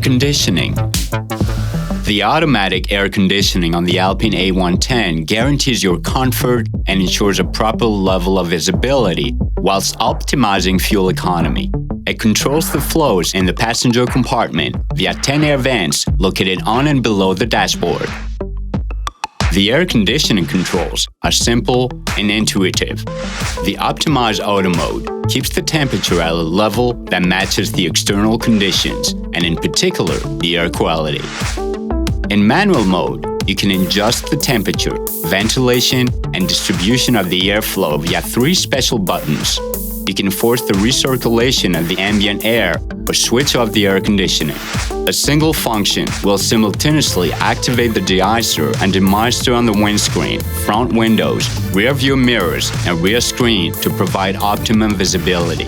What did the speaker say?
conditioning. The automatic air conditioning on the Alpine A110 guarantees your comfort and ensures a proper level of visibility whilst optimizing fuel economy. It controls the flows in the passenger compartment via 10 air vents located on and below the dashboard. The air conditioning controls are simple and intuitive. The optimized auto mode keeps the temperature at a level that matches the external conditions, and in particular, the air quality. In manual mode, you can adjust the temperature, ventilation, and distribution of the airflow via 3 special buttons. You can force the recirculation of the ambient air or switch off the air conditioning. A single function will simultaneously activate the deicer and demister on the windscreen, front windows, rear view mirrors, and rear screen to provide optimum visibility.